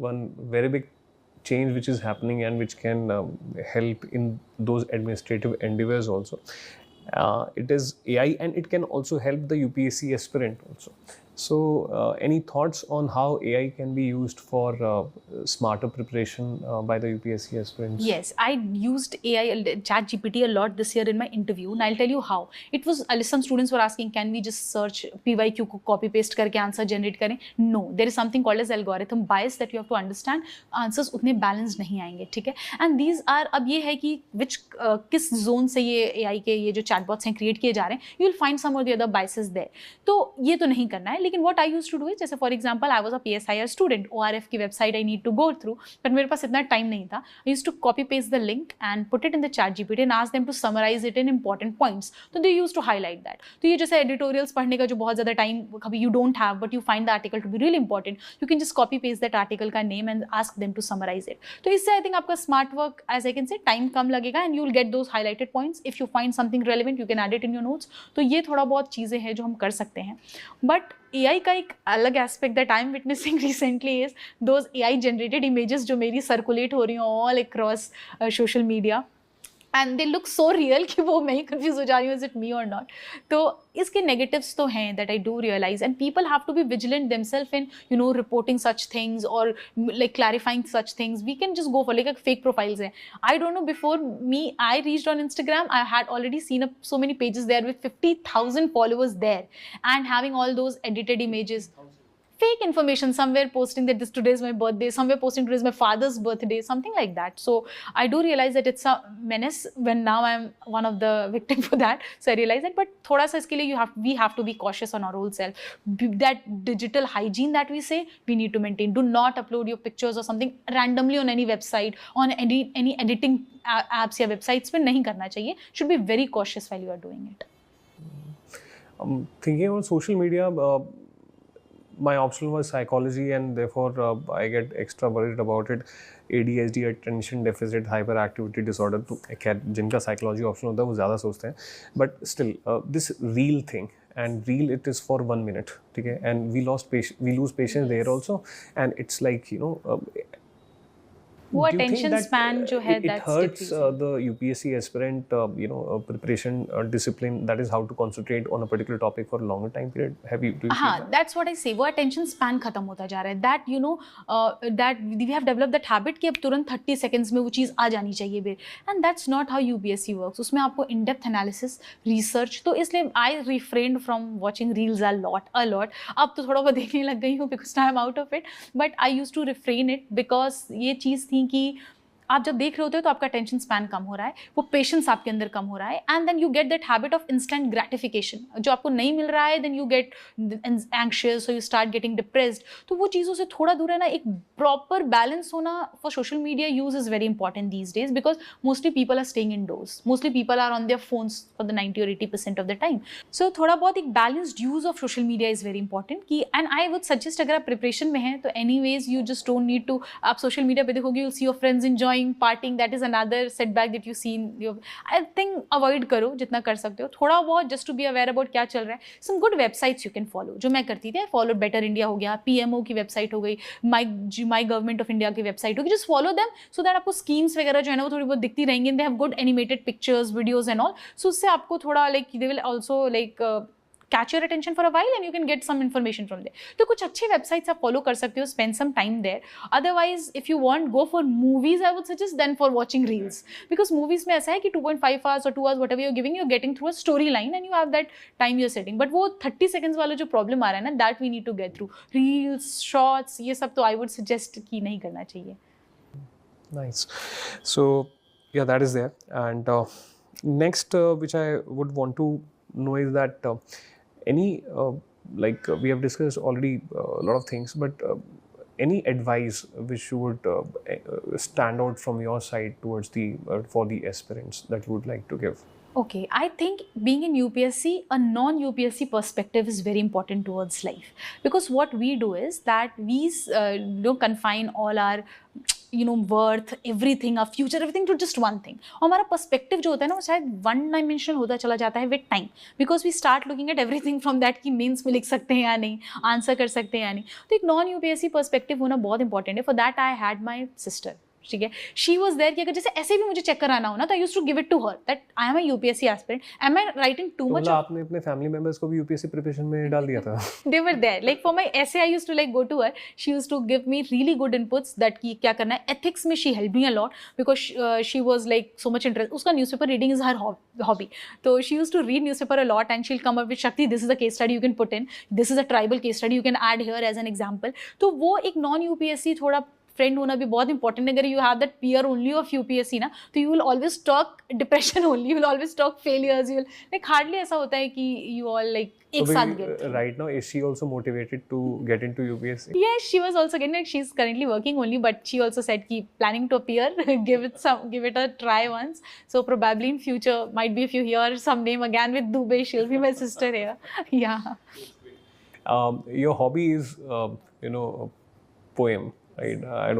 one very big change which is happening and which can help in those administrative endeavors also. It is AI, and it can also help the UPSC aspirant also. So, any thoughts on how AI can be used for smarter preparation by the UPSC aspirants? Yes, I used AI, ChatGPT a lot this year in my interview, and I'll tell you how. It was some students were asking, can we just search PYQ को copy paste करके answer generate करें? No, there is something called as algorithm bias that you have to understand. Answers उतने balanced नहीं आएंगे, ठीक है? And these are, अब ये है कि किस zone से ये AI के ये जो chatbots हैं create किए जा रहे हैं, you will find some or the other biases there. तो ये तो नहीं करना है, लेकिन what I used to do is, जैसे for example I was a PSIR student, ORF की website I need to go through, but मेरे पास इतना time नहीं था. I used to copy paste the link and put it in the ChatGPT and ask them to summarize it in important points. So they used to highlight that. तो ये जैसे editorials पढ़ने का जो बहुत ज़्यादा time कभी you don't have but you find the article to be really important, you can just copy paste that article का name and ask them to summarize it. तो इससे I think आपका smart work, as I can say, time कम लगेगा and you will get those highlighted points. If you find something relevant, you can add it in your notes. तो ये थोड़ा बहुत चीज़ें हैं जो हम कर सकते हैं. But AI का एक अलग aspect that I M witnessing recently is those AI generated images जो मेरी सर्कुलेट हो रही हैं all across social media, and they look so real कि वो मैं ही कन्फ्यूज हो जा रही हूँ, इज इट मी और नॉट. तो इसके नेगेटिव्स तो हैं that I do realise, and people have to be vigilant themselves in reporting such things और like clarifying such things. We can just go for like fake profiles हैं. I don't know, before me I reached on Instagram, I had already seen so many pages there with 50,000 followers there and having all those edited images, fake information, somewhere posting that today is my birthday, somewhere posting today is my father's birthday, something like that. So I do realize that it's a menace when now I'm one of the victim for that. So I realize that, but thoda sa iske liye we have to be cautious on our own self. That digital hygiene that we say, we need to maintain. Do not upload your pictures or something randomly on any website, on any editing apps या websites पे नहीं करना चाहिए. Should be very cautious while you are doing it. Thinking on social media, my optional was psychology, and therefore I get extra worried about it. ADHD, attention deficit hyperactivity disorder, तो जिनका psychology optional होता है वो ज़्यादा सोचते हैं. But still, this reel thing, and reel it is for 1 minute, ठीक है? And we lose patience there also, and it's like वो attention span जो है, it hurts the UPSC aspirant preparation discipline, that is how to concentrate on a particular topic for a longer time period. Do you feel that? That's what I say. वो attention span खत्म होता जा रहा है. That that we have developed that habit कि अब तुरंत 30 seconds में वो चीज़ आ जानी चाहिए बे, and that's not how UPSC works. उसमें आपको in-depth analysis, research, तो इसलिए I refrained from watching reels a lot. अब तो थोड़ा बहुत देखने लग गई हूँ because I'm out of it, but I used to refrain it because ये चीज़ थी कि आप जब देख रहे होते हो तो आपका अटेंशन स्पैन कम हो रहा है, वो पेशेंस आपके अंदर कम हो रहा है, and then you get that habit of instant gratification. जो आपको नहीं मिल रहा है, देन यू गेट एंग्शियस और यू स्टार्ट गेटिंग डिप्रेस्ड. तो वो चीज़ों से थोड़ा दूर रहना, एक प्रॉपर बैलेंस होना for social media use is very important these days, because mostly people are staying indoors, mostly people are on their phones for the 90 or 80% of the time. So थोड़ा बहुत एक balanced use of social media is very important. कि and I would suggest, अगर आप preparation में हैं तो any ways you just don't need to, आप सोशल मीडिया पे देखोगे, you see your friends enjoying, partying, that is another setback that you see in your, I think avoid करो जितना कर सकते हो थोड़ा बहुत, just to be aware about क्या चल रहा है. some good websites you can follow, जो मैं करती थी. follow Better India हो गया, PMO की वेबसाइट हो गई, my Government of India की वेबसाइट होगी. just follow them so that आपको schemes वगैरह जो है ना वो थोड़ी बहुत दिखती रहेंगी. they have good animated pictures, videos and all, so उससे आपको थोड़ा like they will also like catch your attention for a while and you can get some information from there. तो कुछ अच्छे websites आप follow कर सकते हो, spend some time there. Otherwise, if you want go for movies, I would suggest then for watching reels, because movies में ऐसा है कि 2.5 hours or 2 hours whatever you're giving, you're getting through a storyline and you have that time you're setting. But वो 30 seconds वाला जो problem आ रहा है ना, that we need to get through. Reels, shorts, ये सब तो I would suggest कि नहीं करना चाहिए. Nice. So yeah, that is there. And next, which I would want to know is that any we have discussed already a lot of things, but any advice which you would stand out from your side towards the for the aspirants that you would like to give? Okay, I think being in UPSC, a non-UPSC perspective is very important towards life, because what we do is that we don't confine all our worth, everything, a future, everything to just one thing. और हमारा perspective जो होता है ना वो शायद one dimensional होता चला जाता है with time, because we start looking at everything from that कि मेंस में लिख सकते हैं या नहीं, आंसर कर सकते हैं या नहीं. तो एक नॉन यूपीएससी पर्सपेक्टिव होना बहुत इंपॉर्टेंट है. For that I had my sister. ठीक है, शी वॉज देयर कि अगर जैसे ऐसे भी मुझे चेक कराना हो ना तो I used to give it to her that I am a UPSC aspirant, am I writing to too much. मतलब आपने अपने फैमिली मेंबर्स को भी यूपीएससी प्रिपरेशन में डाल दिया था? They were there. Like for my essay, I used to like go to her. She used to give me really good inputs that कि क्या करना है. Ethics में she helped me a lot because she was like so much interested. उसका newspaper reading is her hobby. So she used to read newspaper a lot and she'll come up with Shakti, this is a case study you can put in. This is a tribal case study you can add here as an example. तो वो एक non UPSC थोड़ा friend होना भी बहुत important है. अगर you have that peer only of UPSC ना तो you will always talk depression only, you will always talk failures, you will like hardly ऐसा होता है कि यू ऑल लाइक एक साथ get. Right now, is she also motivated to get into UPSC? Yes, she was also getting like she's currently working only, but she also said ki planning to appear, give it a try once. So probably in future, might be if you hear some name again with Dubey, she'll be my sister here. Yeah. Your hobby is, a poem, right? I don't